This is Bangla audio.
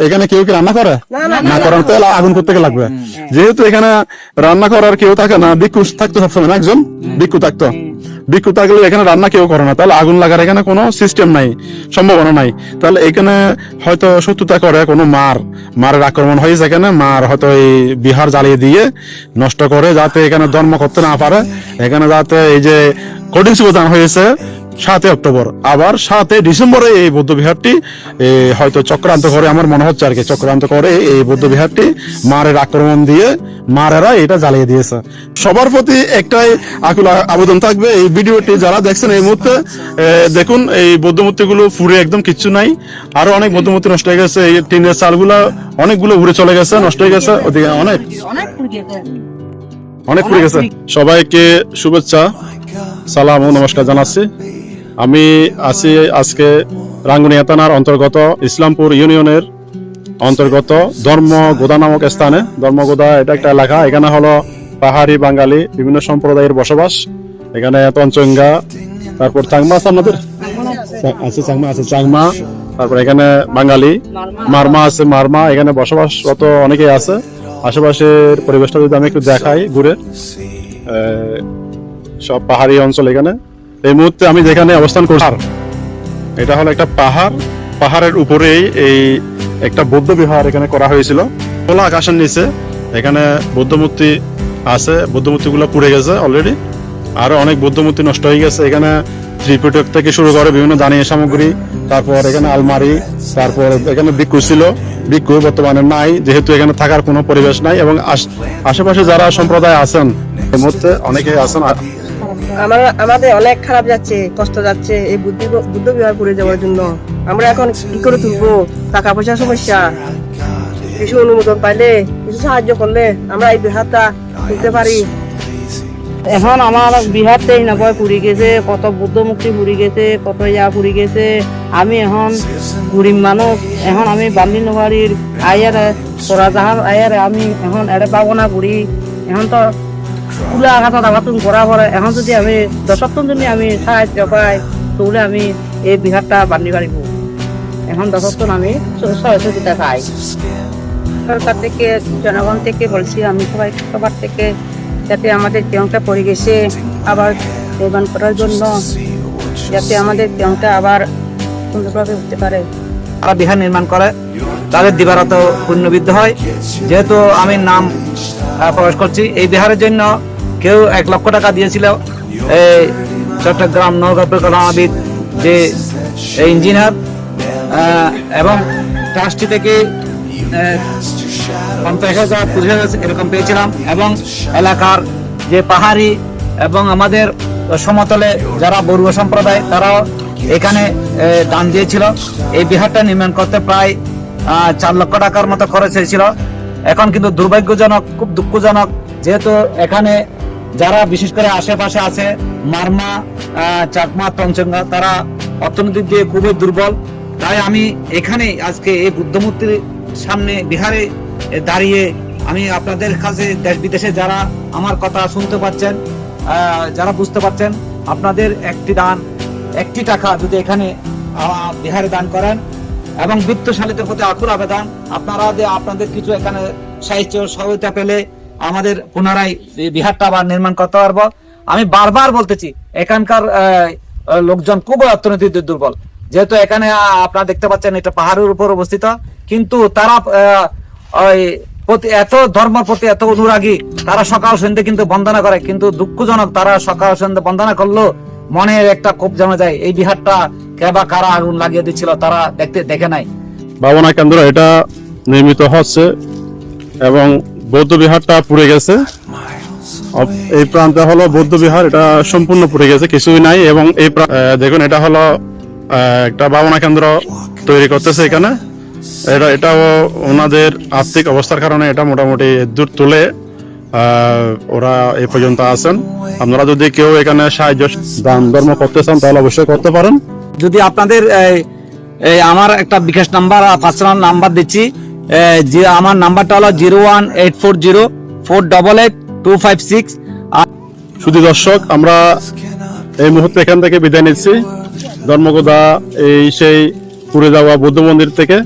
এখানে কেউ কি রান্না করে না করার তেল আগুন করতে লাগবে যেহেতু এখানে রান্না করার কেউ থাকে না ভিক্ষু থাকতো সবসময় না একজন ভিক্ষু থাকলে এখানে রান্না কেউ করে না তাহলে আগুন লাগার এখানে কোনো সিস্টেম নাই সম্ভাবনা নাই তাহলে এখানে হয়তো শত্রুতা করে কোনো মারের আক্রমণ হয়েছে এখানে মার হয়তো এই বিহার জ্বালিয়ে দিয়ে নষ্ট করে যাতে এখানে ধর্ম করতে না পারে এখানে যাতে এই যে কঠিন প্রদান হয়েছে 7 অক্টোবর আবার 7 ডিসেম্বরে এই বৌদ্ধ বিহারটি হয়তো চক্রান্ত করে আমার মনে হচ্ছে আর কি চক্রান্ত করে এই বৌদ্ধ বিহারটি মারের আক্রমণ দিয়ে মারেরা এটা জ্বালিয়ে দিয়েছে সবার প্রতি একটাই আকুল আবেদন থাকবে এই ভিডিওটি যারা দেখছেন এই মুহূর্তে দেখুন এই বৌদ্ধ মূর্তিগুলো পুরে একদম কিচ্ছু নাই আরো অনেক বৌদ্ধ মূর্তি নষ্ট হয়ে গেছে এই টিনের চালগুলো অনেকগুলো উড়ে চলে গেছে নষ্ট হয়ে গেছে ওদিকে অনেক পুড়ে গেছে সবাইকে শুভেচ্ছা সালাম ও নমস্কার জানাচ্ছি আমি আছি আজকে রাঙ্গুনিয়া থানার অন্তর্গত ইসলামপুর ইউনিয়নের অন্তর্গত ধর্মগোদা নামক স্থানে ধর্মগোদা এটা একটা এলাকা এখানে হলো পাহাড়ি বাঙালি বিভিন্ন সম্প্রদায়ের বসবাস এখানে তঞ্চঙ্গা তারপর চাংমা আছে আপনাদের আছে চাংমা তারপর এখানে বাঙালি মারমা এখানে বসবাসরত অনেকেই আছে আশেপাশের পরিবেশটা যদি আমি একটু দেখাই ঘুরে সব পাহাড়ি অঞ্চল এখানে এই মুহূর্তে আমি যেখানে অবস্থান করছি এটা হলো একটা পাহাড়ের উপরেই এই একটা বৌদ্ধ বিহার এখানে করা হয়েছিল খোলা আকাশের নিচে এখানে বৌদ্ধ মূর্তি আছে বৌদ্ধ মূর্তিগুলো পুড়ে গেছে অলরেডি আরো অনেক বৌদ্ধ মূর্তি নষ্ট হয়ে গেছে এখানে ত্রিপিটক থেকে শুরু করে বিভিন্ন দানীয় সামগ্রী তারপর এখানে আলমারি তারপর এখানে ভিক্ষু বর্তমানে নাই যেহেতু এখানে থাকার কোনো পরিবেশ নাই এবং আশেপাশে যারা সম্প্রদায় আছেন এই মুহূর্তে অনেকেই আছেন আমাদের অনেক খারাপ যাচ্ছে কষ্ট যাচ্ছে এই বুদ্ধ বিহার করে যাওয়ার জন্য আমরা এখন কি করে তুলবো টাকা পয়সার সমস্যা কিছু অনুমোদন পাইলে কিছু সাহায্য করলে আমরা এই বিহারটা তুলতে পারি এখন আমার বিহারতেই নয় পুড়ি গেছে কত বুদ্ধ মূর্তি পুড়ি গেছে কত পুড়ি গেছে আমি এখন গরিব মানুষ এখন আমি বান্দি নগরীর আয়ারে তোরা যাহার আয়ারে আমি এখন এড়ে পাবো না ঘুরি এখন তো কুলা আঘাতত আঘাতুন করা পরে এখন যদি আমি 10 টন যদি আমি সাহায্য পাই তাহলে আমি এই বিহারটা বান্ধি পারিব এখন 10 টন আমি সহযোগিতা পাই সরকার থেকে জনগণ থেকে বলছি আমি সবার থেকে যাতে আমাদের কেউটা পড়ে গেছে আবার নির্মাণ করার জন্য যাতে আমাদের কেউটা আবার সুন্দরভাবে উঠতে পারে তারা বিহার নির্মাণ করে তাদের দিবারত পুণ্যবিদ্ধ হয় যেহেতু আমি নাম প্রকাশ করছি এই বিহারের জন্য কেউ 1 লক্ষ টাকা দিয়েছিল এই চট্টগ্রাম নওগাঁপুর কলামাবিদ যে ইঞ্জিনিয়ার এবং ট্রাস্টি থেকে 50,000 50,000 এরকম পেয়েছিলাম এবং এলাকার যে পাহাড়ি এবং আমাদের সমতলে যারা বড়ুয়া সম্প্রদায় তারাও এখানে দান দিয়েছিল এই বিহারটা নির্মাণ করতে প্রায় 4 লক্ষ টাকার মতো খরচ হয়েছিল এখন কিন্তু দুর্ভাগ্যজনক খুব দুঃখজনক যেহেতু এখানে যারা বিশেষ করে আশেপাশে আছে মারমা চাকমা তঞ্চঙ্গা তারা অর্থনৈতিক দিয়ে খুবই দুর্বল তাই আমি এখানে আজকে এই বুদ্ধ মূর্তির সামনে বিহারে দাঁড়িয়ে আমি আপনাদের কাছে দেশ বিদেশে যারা আমার কথা শুনতে পাচ্ছেন যারা বুঝতে পারছেন আপনাদের একটি টাকা যদি এখানে বিহারে দান করেন এবং বিত্তশালীদের প্রতি আকুল আবেদন আপনারা যে আপনাদের কিছু এখানে সাহায্য সহযোগিতা পেলে আমাদের পুনরায় বিহারটা আবার নির্মাণ করতে পারবো আমি বারবার বলতেছি এখানকার লোকজন খুবই অর্থনৈতিক দুর্বল যেহেতু এখানে আপনারা দেখতে পাচ্ছেন এটা পাহাড়ের উপর অবস্থিত কিন্তু তারা এত ধর্মের প্রতি এত অনুরাগী তারা সকাল সন্ধ্যে কিন্তু বন্দনা করে কিন্তু দুঃখজনক তারা সকাল সন্ধ্যে বন্দনা করলো মনের একটা ক্ষোভ জমে যায় এই বিহারটা কে বা কারা আগুন লাগিয়ে দিচ্ছিল তারা দেখে নাই ভাবনা কেন্দ্র এটা নির্মিত হচ্ছে এবং বৌদ্ধ বিহারটা পুড়ে গেছে এই প্রান্তে হলো বৌদ্ধ বিহার এটা সম্পূর্ণ পুড়ে গেছে কিছুই নাই এবং এই দেখুন এটা হলো একটা ভাবনা কেন্দ্র তৈরি করতেছে এখানে এটাও ওনাদের আর্থিক অবস্থার কারণে এটা মোটামুটি দূর তুলে ওরা এই পর্যন্ত আছেন আপনারা যদি কেউ এখানে সাহায্য দান ধর্ম করতে চান তাহলে অবশ্যই করতে পারেন যদি আপনাদের আমার একটা বিকাশ নাম্বার পার্সোনাল নাম্বার দিচ্ছি যে আমার নাম্বারটা হলো 01840488256 শুধু দর্শক আমরা এই মুহূর্তে এখান থেকে বিদায় নিচ্ছি ধর্মগোদা এই সেই পুড়ে যাওয়া বৌদ্ধ মন্দির থেকে